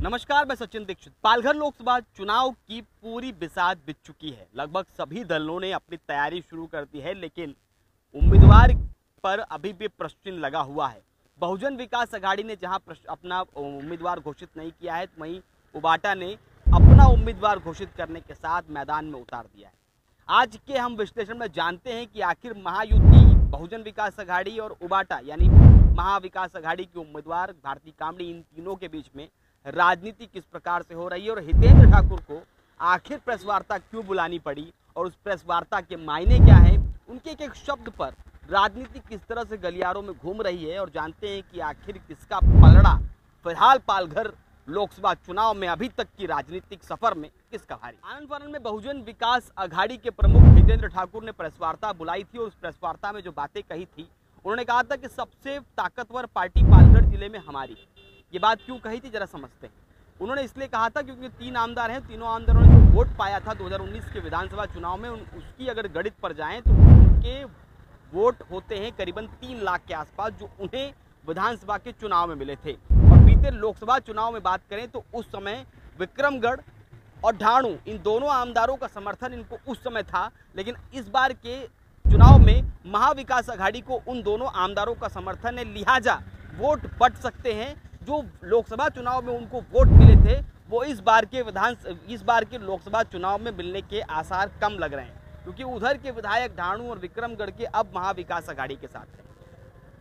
नमस्कार, मैं सचिन दीक्षित। पालघर लोकसभा चुनाव की पूरी बिसात बिछ चुकी है। लगभग सभी दलों ने अपनी तैयारी शुरू कर दी है, लेकिन उम्मीदवार पर अभी भी प्रश्न चिन्ह लगा हुआ है। बहुजन विकास अघाड़ी ने जहां अपना उम्मीदवार घोषित नहीं किया है, वहीं उबाटा ने अपना उम्मीदवार घोषित करने के साथ मैदान में उतार दिया है। आज के हम विश्लेषण में जानते हैं कि आखिर महायुति बहुजन विकास अघाड़ी और उबाटा यानी महाविकास अघाड़ी के उम्मीदवार भारती कामड़ी, इन तीनों के बीच में राजनीति किस प्रकार से हो रही है और हितेंद्र ठाकुर को आखिर प्रेस वार्ता क्यों बुलानी पड़ी और उस प्रेस वार्ता के मायने क्या है, उनके एक एक शब्द पर राजनीति किस तरह से गलियारों में घूम रही है और जानते हैं कि आखिर किसका पलड़ा फिलहाल पालघर लोकसभा चुनाव में अभी तक की राजनीतिक सफर में किसका भारी। आनंद फानन में बहुजन विकास अघाड़ी के प्रमुख हितेंद्र ठाकुर ने प्रेस वार्ता बुलाई थी और उस प्रेस वार्ता में जो बातें कही थी, उन्होंने कहा था कि सबसे ताकतवर पार्टी पालघर जिले में हमारी। ये बात क्यों कही थी जरा समझते हैं। उन्होंने इसलिए कहा था क्योंकि 3 आमदार हैं, तीनों आमदारों ने जो वोट पाया था 2019 के विधानसभा चुनाव में, उसकी अगर गणित पर जाएं तो उनके वोट होते हैं करीबन 3 लाख के आसपास, जो उन्हें विधानसभा के चुनाव में मिले थे। और बीते लोकसभा चुनाव में बात करें तो उस समय विक्रमगढ़ और ढाणू, इन दोनों आमदारों का समर्थन इनको उस समय था, लेकिन इस बार के चुनाव में महाविकास अघाड़ी को उन दोनों आमदारों का समर्थन है, लिहाजा वोट बट सकते हैं। जो लोकसभा चुनाव में उनको वोट मिले थे वो इस बार के लोकसभा चुनाव में मिलने के आसार कम लग रहे हैं, क्योंकि उधर के विधायक ढाणू और विक्रमगढ़ के अब महाविकास अघाड़ी के साथ हैं।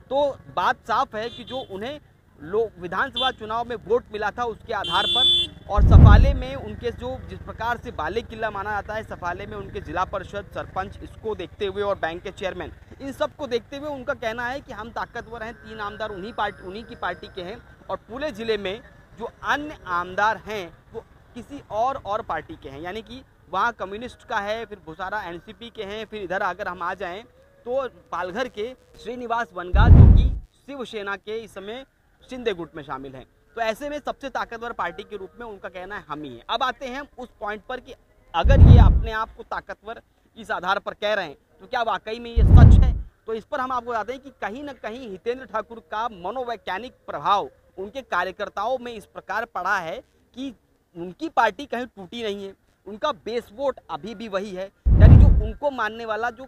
तो बात साफ है कि जो उन्हें विधानसभा चुनाव में वोट मिला था उसके आधार पर, और सफाले में उनके जो जिस प्रकार से बाले किला माना जाता है, सफाले में उनके जिला परिषद सरपंच, इसको देखते हुए और बैंक के चेयरमैन, इन सब को देखते हुए उनका कहना है कि हम ताकतवर हैं, 3 आमदार उन्हीं की पार्टी के हैं और पूरे जिले में जो अन्य आमदार हैं वो किसी और पार्टी के हैं। यानी कि वहाँ कम्युनिस्ट का है, फिर भूसारा एनसीपी के हैं, फिर इधर अगर हम आ जाएं तो पालघर के श्रीनिवास वनगा जो कि शिवसेना के इस समय शिंदे गुट में शामिल हैं। तो ऐसे में सबसे ताकतवर पार्टी के रूप में उनका कहना है हम ही हैं। अब आते हैं उस पॉइंट पर कि अगर ये अपने आप को ताकतवर इस आधार पर कह रहे हैं तो क्या वाकई में ये सच है। तो इस पर हम आपको बताते हैं कि कहीं ना कहीं हितेंद्र ठाकुर का मनोवैज्ञानिक प्रभाव उनके कार्यकर्ताओं में इस प्रकार पड़ा है कि उनकी पार्टी कहीं टूटी नहीं है, उनका बेस वोट अभी भी वही है। यानी जो उनको मानने वाला जो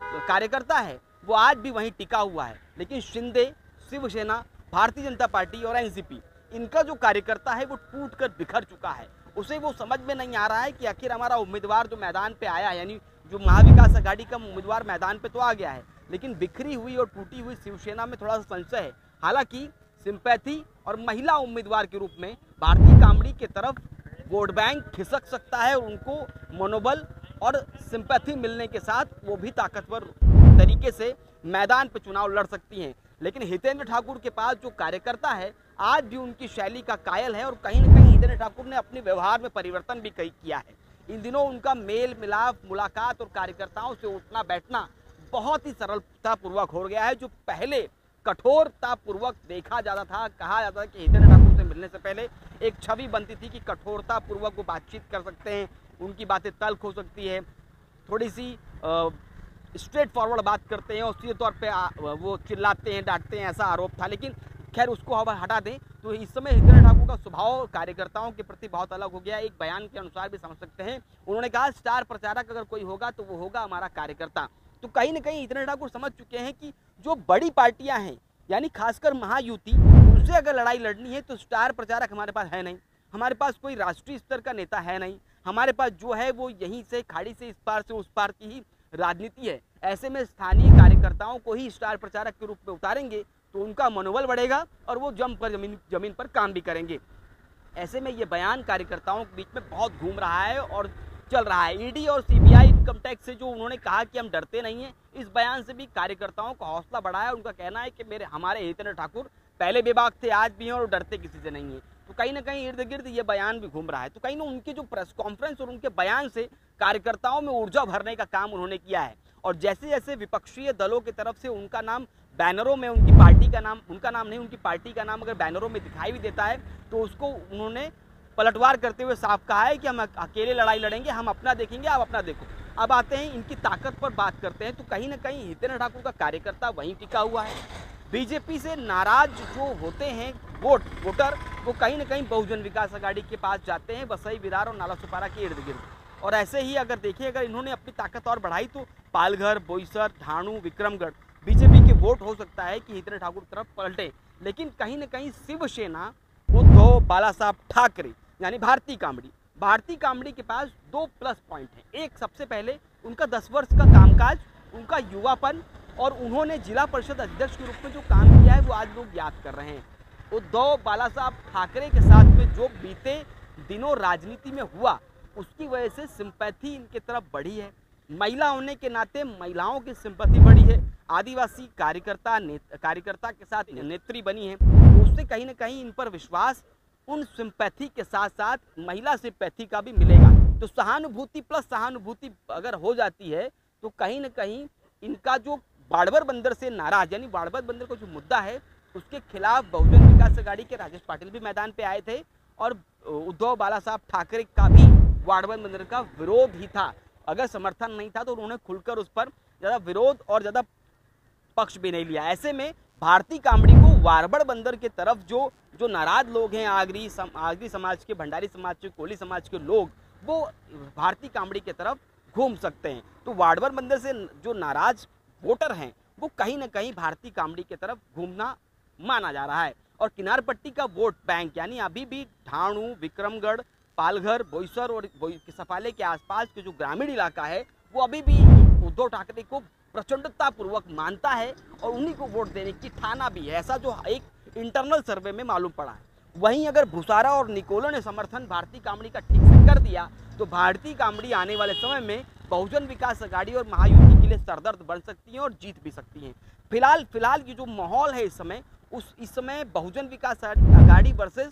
कार्यकर्ता है वो आज भी वहीं टिका हुआ है, लेकिन शिंदे, शिवसेना, भारतीय जनता पार्टी और एनसीपी, इनका जो कार्यकर्ता है वो टूट कर बिखर चुका है। उसे वो समझ में नहीं आ रहा है कि आखिर हमारा उम्मीदवार जो मैदान पे आया है, यानी जो महाविकास अघाड़ी का उम्मीदवार मैदान पे तो आ गया है, लेकिन बिखरी हुई और टूटी हुई शिवसेना में थोड़ा सा संशय है। हालांकि सिंपैथी और महिला उम्मीदवार के रूप में भारती कामड़ी के तरफ वोट बैंक खिसक सकता है और उनको मनोबल और सिंपैथी मिलने के साथ वो भी ताकतवर तरीके से मैदान पर चुनाव लड़ सकती हैं। लेकिन हितेंद्र ठाकुर के पास जो कार्यकर्ता है आज भी उनकी शैली का कायल है और कहीं ना कहीं हितेंद्र ठाकुर ने अपने व्यवहार में परिवर्तन भी किया है। इन दिनों उनका मेल मिलाप, मुलाकात और कार्यकर्ताओं से उठना बैठना बहुत ही सरलतापूर्वक हो गया है। जो पहले कठोरतापूर्वक देखा जाता था, कहा जाता था कि हितेंद्र ठाकुर से मिलने से पहले एक छवि बनती थी कि कठोरतापूर्वक वो बातचीत कर सकते हैं, उनकी बातें तल्ख हो सकती है, थोड़ी सी स्ट्रेट फॉरवर्ड बात करते हैं और सीधे तौर पे वो चिल्लाते हैं, डांटते हैं, ऐसा आरोप था। लेकिन खैर उसको अब हटा दें तो इस समय हितेंद्र ठाकुर का स्वभाव कार्यकर्ताओं के प्रति बहुत अलग हो गया है। एक बयान के अनुसार भी समझ सकते हैं, उन्होंने कहा स्टार प्रचारक अगर कोई होगा तो वो होगा हमारा कार्यकर्ता। तो कहीं ना कहीं हितेंद्र ठाकुर समझ चुके हैं कि जो बड़ी पार्टियां हैं, यानी खासकर महायुति, उनसे अगर लड़ाई लड़नी है तो स्टार प्रचारक हमारे पास है नहीं, हमारे पास कोई राष्ट्रीय स्तर का नेता है नहीं, हमारे पास जो है वो यहीं से खाड़ी से इस पार से उस पार की ही राजनीति है। ऐसे में स्थानीय कार्यकर्ताओं को ही स्टार प्रचारक के रूप में उतारेंगे तो उनका मनोबल बढ़ेगा और वो जमीन पर काम भी करेंगे। ऐसे में ये बयान कार्यकर्ताओं के बीच में बहुत घूम रहा है और चल रहा है। ईडी और सीबीआई इनकम टैक्स से जो उन्होंने कहा कि हम डरते नहीं हैं, इस बयान से भी कार्यकर्ताओं का हौसला बढ़ा है। उनका कहना है कि हमारे हितेंद्र ठाकुर पहले बेबाक थे, आज भी हैं और डरते किसी से नहीं है। तो कहीं ना कहीं इर्द गिर्द ये बयान भी घूम रहा है। तो कहीं ना उनके जो प्रेस कॉन्फ्रेंस और उनके बयान से कार्यकर्ताओं में ऊर्जा भरने का काम उन्होंने किया है। और जैसे जैसे विपक्षीय दलों की तरफ से उनका नाम बैनरों में, उनकी पार्टी का नाम, उनका नाम नहीं उनकी पार्टी का नाम अगर बैनरों में दिखाई भी देता है तो उसको उन्होंने पलटवार करते हुए साफ कहा है कि हम अकेले लड़ाई लड़ेंगे, हम अपना देखेंगे, आप अपना देखो। अब आते हैं इनकी ताकत पर बात करते हैं तो कहीं ना कहीं हितेंद्र ठाकुर का कार्यकर्ता वहीं टिका हुआ है। बीजेपी से नाराज जो होते हैं वोटर वो कहीं ना कहीं बहुजन विकास आघाड़ी के पास जाते हैं, वसई विरार और नालासोपारा के इर्द गिर्द। और ऐसे ही अगर देखिए, अगर इन्होंने अपनी ताकत और बढ़ाई तो पालघर, बोईसर, ढाणू, विक्रमगढ़ बीजेपी के वोट हो सकता है कि हितेंद्र ठाकुर की तरफ पलटे। लेकिन कहीं ना कहीं शिवसेना, उद्धव बाला साहब ठाकरे यानी भारती कामड़ी के पास 2 प्लस पॉइंट हैं। एक, सबसे पहले उनका 10 वर्ष का कामकाज, उनका युवापन, और उन्होंने जिला परिषद अध्यक्ष के रूप में जो काम किया है वो आज लोग याद कर रहे हैं। उद्धव बाला साहब ठाकरे के साथ में जो बीते दिनों राजनीति में हुआ, उसकी वजह से सिंपैथी इनके तरफ बढ़ी है। महिला होने के नाते महिलाओं की सिंपैथी बढ़ी है। आदिवासी कार्यकर्ता के साथ नेत्री बनी है, तो उससे कहीं ना कहीं इन पर विश्वास, उन सिंपैथी के साथ साथ महिला सिंपैथी का भी मिलेगा। तो सहानुभूति प्लस सहानुभूति अगर हो जाती है तो कहीं ना कहीं इनका जो बाड़वर बंदर से नाराज, यानी बाड़वर बंदर का जो मुद्दा है उसके खिलाफ बहुजन विकास आघाड़ी के राजेश पाटिल भी मैदान पे आए थे, और उद्धव बाला साहब ठाकरे का भी बाड़वर बंदर का विरोध ही था। अगर समर्थन नहीं था तो उन्होंने खुलकर उस पर ज़्यादा विरोध और ज़्यादा पक्ष भी नहीं लिया। ऐसे में भारती कामड़ी को वारबड़ बंदर के तरफ जो नाराज लोग हैं, आगरी समाज के, भंडारी समाज के, कोली समाज के लोग, वो भारती कामड़ी के तरफ घूम सकते हैं। तो वारबड़ बंदर से जो नाराज वोटर हैं वो कहीं ना कहीं भारती कामड़ी की तरफ घूमना माना जा रहा है। और किनार पट्टी का वोट बैंक, यानी अभी भी ढाणू, विक्रमगढ़, पालघर, बोईसर और सफाले के आसपास के जो ग्रामीण इलाका है वो अभी भी उद्धव ठाकरे को प्रचंडता पूर्वक मानता है और उन्हीं को वोट देने की ठाना भी है, ऐसा जो एक इंटरनल सर्वे में मालूम पड़ा है। वहीं अगर भूसारा और निकोलो ने समर्थन भारती कामड़ी का ठीक से कर दिया तो भारती कामड़ी आने वाले समय में बहुजन विकास आघाड़ी और महायुति के लिए सरदर्द बन सकती हैं और जीत भी सकती हैं। फिलहाल ये जो माहौल है इस समय बहुजन विकास आघाड़ी वर्सेस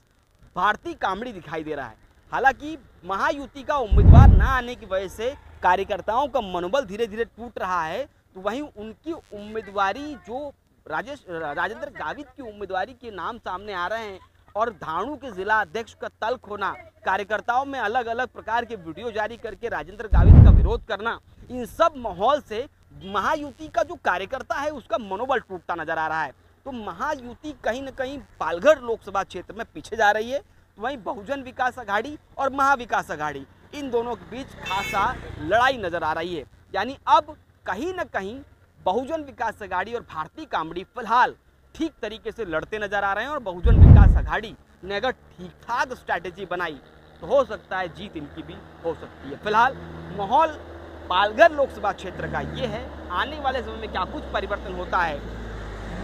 भारती कामड़ी दिखाई दे रहा है। हालांकि महायुति का उम्मीदवार ना आने की वजह से कार्यकर्ताओं का मनोबल धीरे धीरे टूट रहा है, तो वहीं उनकी उम्मीदवारी जो राजेंद्र गावित की उम्मीदवारी के नाम सामने आ रहे हैं और धाणु के जिला अध्यक्ष का तल्ख होना, कार्यकर्ताओं में अलग अलग प्रकार के वीडियो जारी करके राजेंद्र गावित का विरोध करना, इन सब माहौल से महायुति का जो कार्यकर्ता है उसका मनोबल टूटता नजर आ रहा है। तो महायुति कहीं न कहीं पालघर लोकसभा क्षेत्र में पीछे जा रही है, तो वहीं बहुजन विकास आघाड़ी और महाविकास आघाड़ी इन दोनों के बीच खासा लड़ाई नजर आ रही है। यानी अब कहीं न कहीं बहुजन विकास आघाड़ी और भारती कामड़ी फिलहाल ठीक तरीके से लड़ते नजर आ रहे हैं, और बहुजन विकास आघाड़ी ने अगर ठीक ठाक स्ट्रैटेजी बनाई तो हो सकता है जीत इनकी भी हो सकती है। फिलहाल माहौल पालघर लोकसभा क्षेत्र का ये है। आने वाले समय में क्या कुछ परिवर्तन होता है,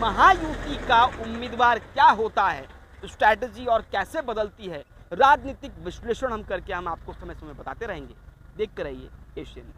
महायुति का उम्मीदवार क्या होता है, स्ट्रैटेजी और कैसे बदलती है, राजनीतिक विश्लेषण हम करके हम आपको समय समय बताते रहेंगे। देखते रहिए एशियन।